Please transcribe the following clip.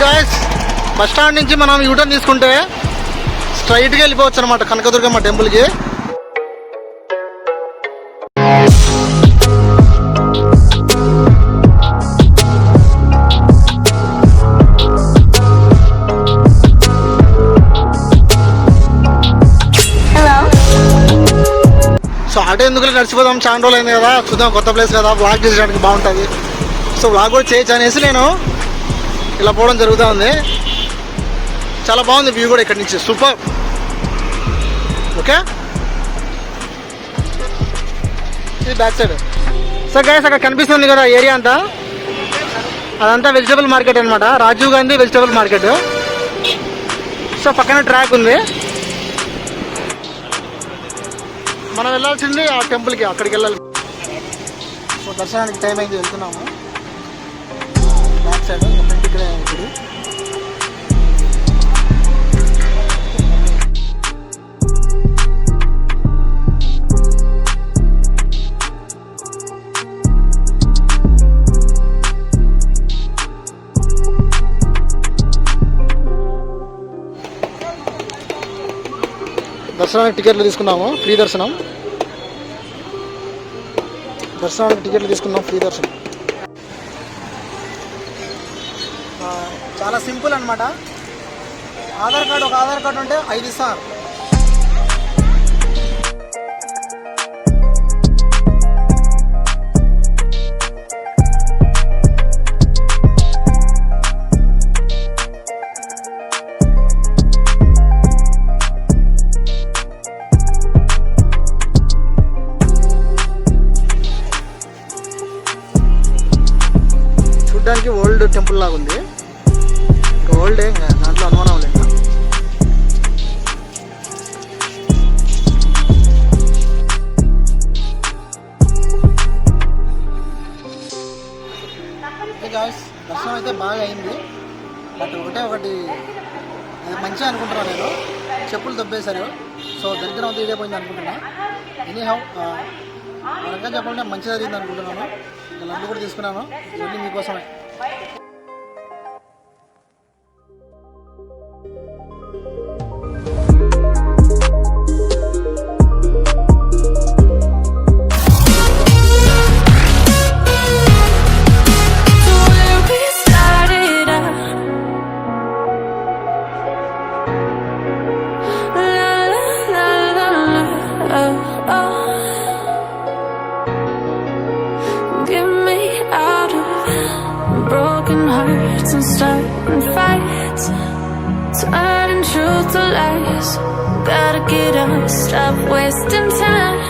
Guys, bus stand నుంచి మనం U turn తీసుకుంటే స్ట్రైట్గా వెళ్ళిపోవచ్చు అనమాట కనకదుర్గమ్మ టెంపుల్కి. సో అటు ఎందుకు నడిచిపోదాం, చాలా రోజులు అయింది కదా, చూద్దాం కొత్త ప్లేస్ కదా, బ్లాగ్ చేసేయడానికి బాగుంటుంది. సో బ్లాగ్ కూడా చేయొచ్చు అనేసి నేను ఇలా పోవడం జరుగుతూ ఉంది. చాలా బాగుంది వ్యూ కూడా ఇక్కడ నుంచి, సూపర్. ఓకే, ఇది బ్యాక్ సైడ్. సో గైస్, అక్కడ కనిపిస్తుంది కదా ఏరియా అంతా, అదంతా వెజిటబుల్ మార్కెట్ అనమాట, Rajiv Gandhi vegetable market. So పక్కన ట్రాక్ ఉంది, మనం వెళ్ళాల్సింది ఆ టెంపుల్కి, అక్కడికి వెళ్ళాలి. సో దర్శనానికి టైం అయింది, వెళ్తున్నాము. బ్యాక్ సైడ్ ఫ్రంట్ ఇక్కడ గుడి. దర్శనానికి టికెట్లు తీసుకున్నాము, ఫ్రీ దర్శనం. దర్శనానికి టికెట్లు తీసుకున్నాం, ఫ్రీ దర్శనం. చాలా సింపుల్ అనమాట. ఆధార్ కార్డు, ఒక ఆధార్ కార్డు ఉంటే 5 ఇస్తారు. చూడ్డానికి ఓల్డ్ టెంపుల్ లాగా ఉంది, ఇంకా ఓల్డే, ఇంకా దాంట్లో అనుమానం లేదు. దర్శనం అయితే బాగా అయింది, బట్ ఒకటి అది మంచిగా అనుకుంటున్నాను నేను, చెప్పులు దొబ్బేశారు. సో దరిద్రం అంతా ఇడిపోయింది అనుకుంటున్నా. ఎనీహౌ మనగా చెప్పాలంటే మంచిగా జరిగింది అనుకుంటున్నాను. లడ్డు కూడా తీసుకున్నాను, ఇవన్నీ మీకోసమే. Broken hearts and starting fights, turning truth to lies. Gotta get up, stop wasting time.